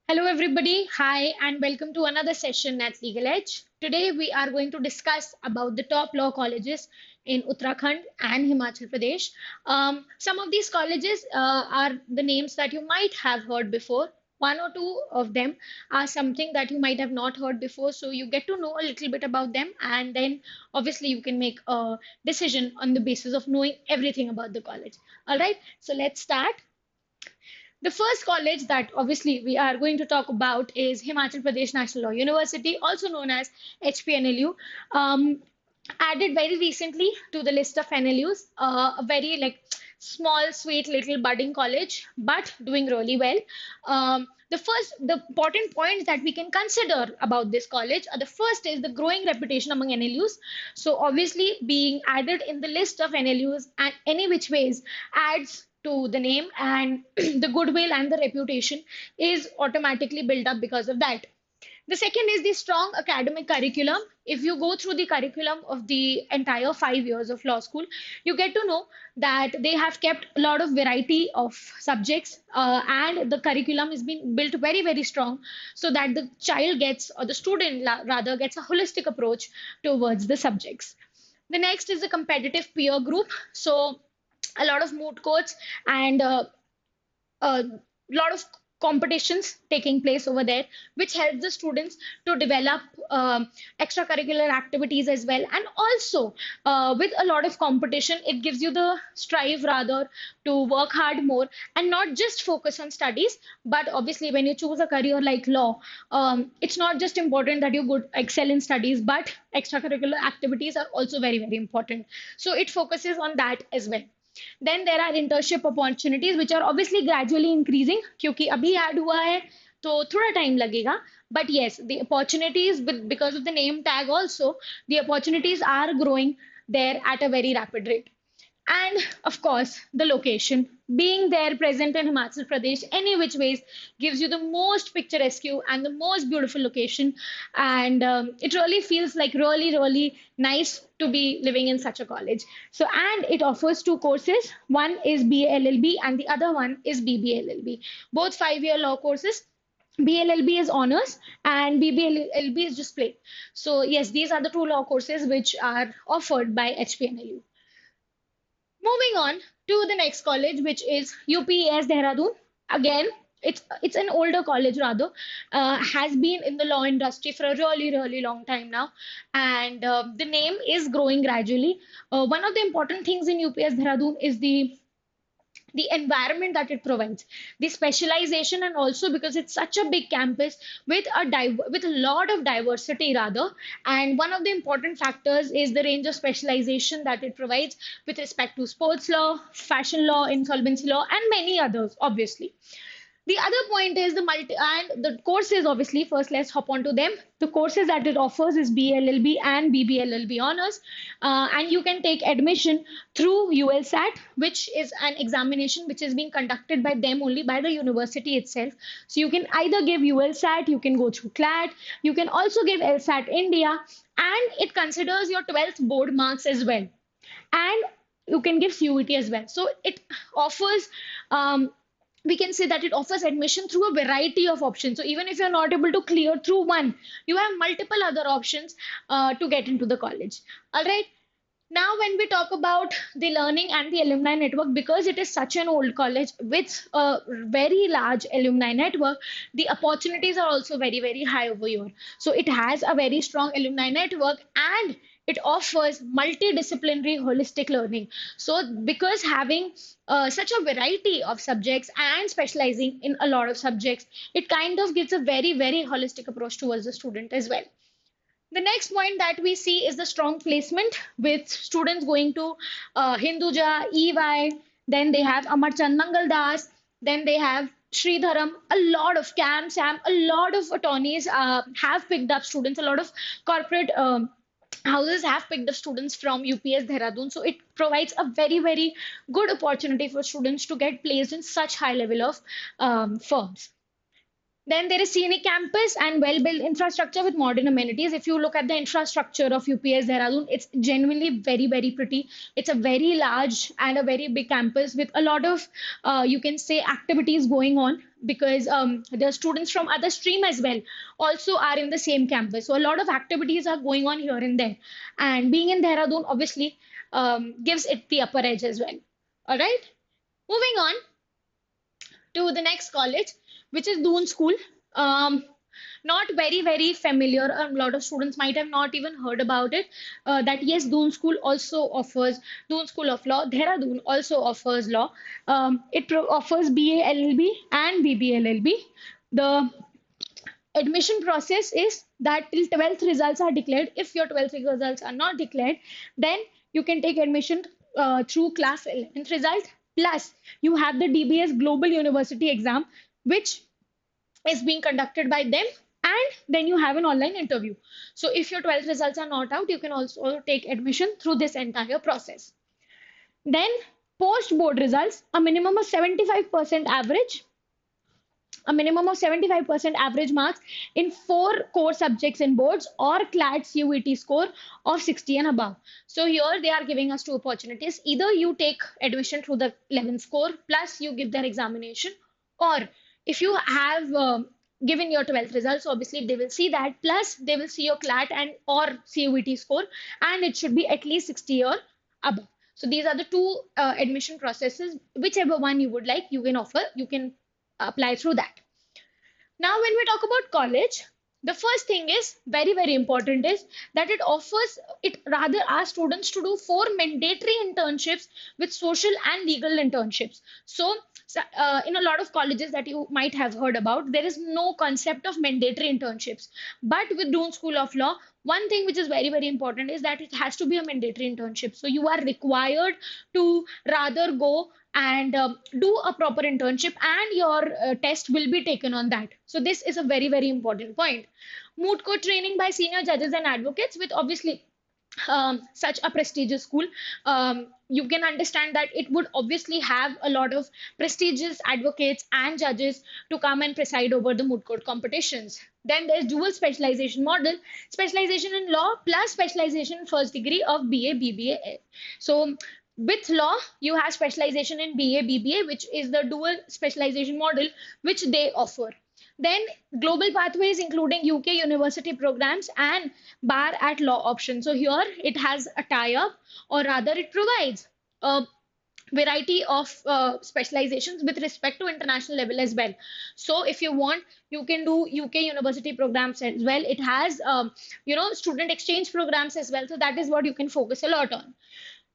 Hello, everybody. Hi, and welcome to another session at LegalEdge. Today, we are going to discuss about the top law colleges in Uttarakhand and Himachal Pradesh. Some of these colleges are the names that you might have heard before. One or two of them are something that you might have not heard before. So you get to know a little bit about them, and then obviously you can make a decision on the basis of knowing everything about the college. All right, so let's start. The first college that obviously we are going to talk about is Himachal Pradesh National Law University, also known as HPNLU. Added very recently to the list of NLUs, a very small, sweet little budding college, but doing really well. The important points that we can consider about this college are the first is the growing reputation among NLUs. So obviously being added in the list of NLUs and any which ways adds to the name and the goodwill and the reputation is automatically built up because of that. The second is the strong academic curriculum. If you go through the curriculum of the entire 5 years of law school, you get to know that they have kept a lot of variety of subjects, and the curriculum is being built very, very strong so that the child gets, or the student rather, gets a holistic approach towards the subjects. The next is the competitive peer group. So a lot of moot courts and a lot of competitions taking place over there, which helps the students to develop extracurricular activities as well. And also, with a lot of competition, it gives you the strive rather to work hard more and not just focus on studies. But obviously, when you choose a career like law, it's not just important that you good excel in studies, but extracurricular activities are also very, very important. So it focuses on that as well. Then there are internship opportunities which are obviously gradually increasing क्योंकि अभी add हुआ है तो थोड़ा time लगेगा. But yes, the opportunities because of the name tag also, the opportunities are growing there at a very rapid rate. And of course, the location. Being there present in Himachal Pradesh, any which ways, gives you the most picturesque and the most beautiful location. And it really feels like really, really nice to be living in such a college. So, and it offers two courses. One is BLLB and the other one is BBLLB. Both 5 year law courses. BLLB is honors and BBLLB is just plain. So, yes, these are the two law courses which are offered by HPNLU. Moving on to the next college, which is UPES Dehradun. Again, it's an older college rather, has been in the law industry for a really really long time now, and the name is growing gradually. One of the important things in UPS Dehradun is the environment that it provides, the specialization, and also because it's such a big campus with with a lot of diversity rather. And one of the important factors is the range of specialization that it provides with respect to sports law, fashion law, insolvency law, and many others, obviously. The other point is the multi and the courses, obviously. First, let's hop on to them. The courses that it offers is BLLB and BBLLB honors, and you can take admission through ULSAT, which is an examination which is being conducted by them only by the university itself. So you can either give ULSAT, you can go through CLAT, you can also give LSAT India, and it considers your 12th board marks as well. And you can give CUET as well. So it offers we can say that it offers admission through a variety of options. So even if you're not able to clear through one, you have multiple other options to get into the college. All right. Now, when we talk about the learning and the alumni network, because it is such an old college with a very large alumni network, the opportunities are also very, very high over here. So it has a very strong alumni network and it offers multidisciplinary holistic learning. So because having such a variety of subjects and specializing in a lot of subjects, it kind of gives a very, very holistic approach towards the student as well. The next point that we see is the strong placement with students going to Hinduja, EY, then they have Amarchand Mangal Das, then they have Sridharam, a lot of CAM, SAM, a lot of attorneys have picked up students, a lot of corporate houses have picked up students from UPS Dehradun. So it provides a very, very good opportunity for students to get placed in such high level of firms. Then there is scenic campus and well-built infrastructure with modern amenities. If you look at the infrastructure of UPS Dehradun, it's genuinely very, very pretty. It's a very large and a very big campus with a lot of, you can say, activities going on. because the students from other stream as well also are in the same campus. So a lot of activities are going on here and there. And being in Dehradun obviously gives it the upper edge as well. All right. Moving on to the next college, which is Doon School. Um, Not very, very familiar. A lot of students might have not even heard about it. That yes, Doon School also offers Doon School of Law. Dehradun also offers law. It offers BA LLB and BB LLB. The admission process is that till 12th results are declared. If your 12th results are not declared, then you can take admission through class 11th result. Plus, you have the DBS Global University exam, which is being conducted by them, and then you have an online interview. So if your 12th results are not out, you can also take admission through this entire process. Then post board results, a minimum of 75% average marks in 4 core subjects in boards, or CLAT CUET score of 60 and above. So here they are giving us two opportunities. Either you take admission through the 11 score plus you give their examination, or if you have given your 12th results, obviously they will see that, plus they will see your CLAT and or CUET score, and it should be at least 60 or above. So these are the two admission processes. Whichever one you would like, you can apply through that. Now, when we talk about college, the first thing is very, very important is that it rather asks students to do 4 mandatory internships with social and legal internships. So, in a lot of colleges that you might have heard about, there is no concept of mandatory internships. But with Doon School of Law, one thing which is very, very important is that it has to be a mandatory internship. So you are required to rather go and do a proper internship, and your test will be taken on that. So this is a very, very important point. Moot court training by senior judges and advocates with obviously such a prestigious school. You can understand that it would obviously have a lot of prestigious advocates and judges to come and preside over the moot court competitions. Then there's dual specialization model, specialization in law plus specialization in first degree of BA, BBA. So with law, you have specialization in BA, BBA, which is the dual specialization model which they offer. Then global pathways, including UK university programs and bar at law option. So here it has a tie-up, or rather it provides a variety of specializations with respect to international level as well. So if you want, you can do UK university programs as well. It has, student exchange programs as well. So that is what you can focus a lot on.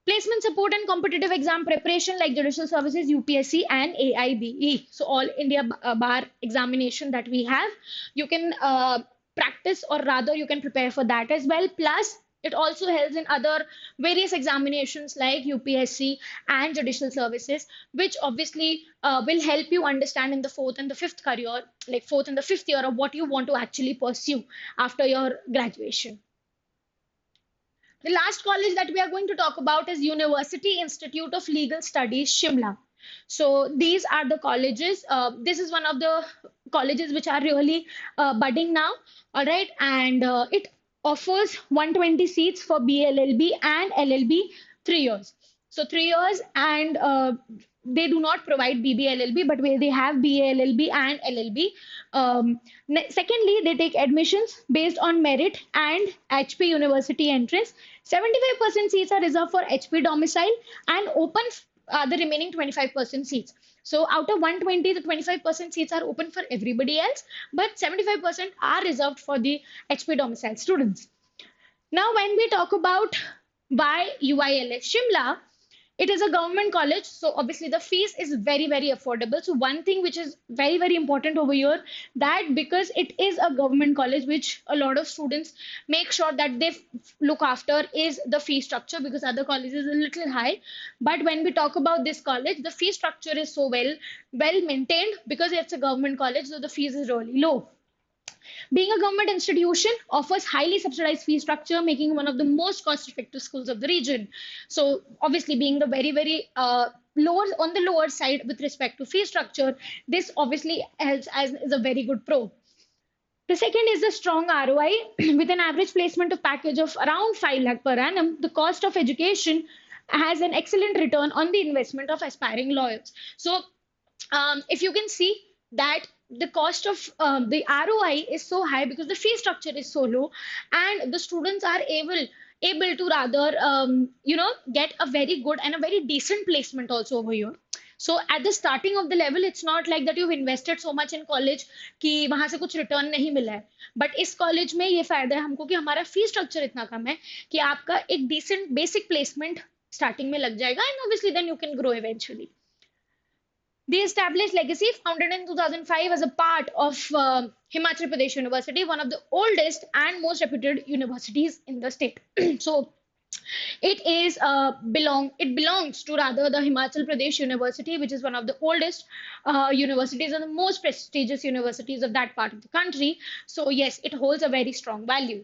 Placement support and competitive exam preparation like judicial services, UPSC and AIBE. So all India bar examination that we have, you can practice, or rather you can prepare for that as well. Plus it also helps in other various examinations like UPSC and judicial services, which obviously will help you understand in the fourth and the fifth year of what you want to actually pursue after your graduation. The last college that we are going to talk about is University Institute of Legal Studies, Shimla. So these are the colleges. This is one of the colleges which are really budding now. All right. And it offers 120 seats for BLLB and LLB 3 years. So 3 years, and they do not provide BBLLB, but where they have BALLB and LLB. Secondly, they take admissions based on merit and HP University entrance. 75% seats are reserved for HP domicile and open the remaining 25% seats. So out of 120, the 25% seats are open for everybody else, but 75% are reserved for the HP domicile students. Now, when we talk about why UILS Shimla, it is a government college, so obviously the fees is very, very affordable. So one thing which is very, very important over here, that because it is a government college, which a lot of students make sure that they look after, is the fee structure, because other colleges are a little high. But when we talk about this college, the fee structure is so well maintained because it's a government college, so the fees is really low. Being a government institution, offers highly subsidized fee structure, making one of the most cost-effective schools of the region. So obviously being the very, very lower side with respect to fee structure, this obviously helps as is a very good pro. The second is the strong ROI with an average placement of package of around 5 lakh per annum. The cost of education has an excellent return on the investment of aspiring lawyers. So if you can see, that the cost of the ROI is so high because the fee structure is so low, and the students are able to rather get a very good and a very decent placement also over here. So at the starting of the level, it's not like that you've invested so much in college कि वहां से कुछ return नहीं मिला है. But इस college में ये फायदा है हमको कि हमारा फी स्ट्रक्चर इतना कम है कि आपका एक डिसेंट बेसिक प्लेसमेंट स्टार्टिंग में लग जाएगा, and obviously then you can grow eventually. The established legacy, founded in 2005 as a part of Himachal Pradesh University, one of the oldest and most reputed universities in the state. So it belongs to rather the Himachal Pradesh University, which is one of the oldest universities and the most prestigious universities of that part of the country. So yes, it holds a very strong value.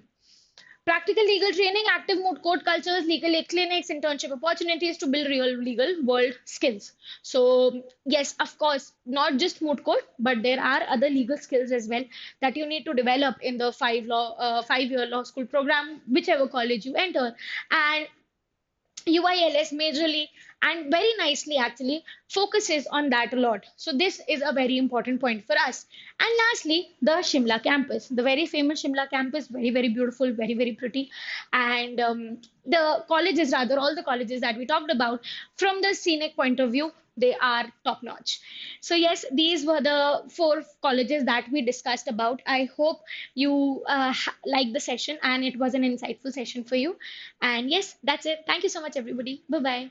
Practical legal training, active moot court cultures, legal aid clinics, internship opportunities to build real legal world skills. So, yes, of course, not just moot court, but there are other legal skills as well that you need to develop in the 5-year law school program, whichever college you enter. And UILS majorly and very nicely actually focuses on that a lot. So this is a very important point for us. And lastly, the Shimla campus, the very famous Shimla campus, very, very beautiful, very, very pretty. And the colleges, rather, all the colleges that we talked about, from the scenic point of view, they are top notch. So yes, these were the 4 colleges that we discussed about. I hope you liked the session and it was an insightful session for you. And yes, that's it. Thank you so much, everybody. Bye bye.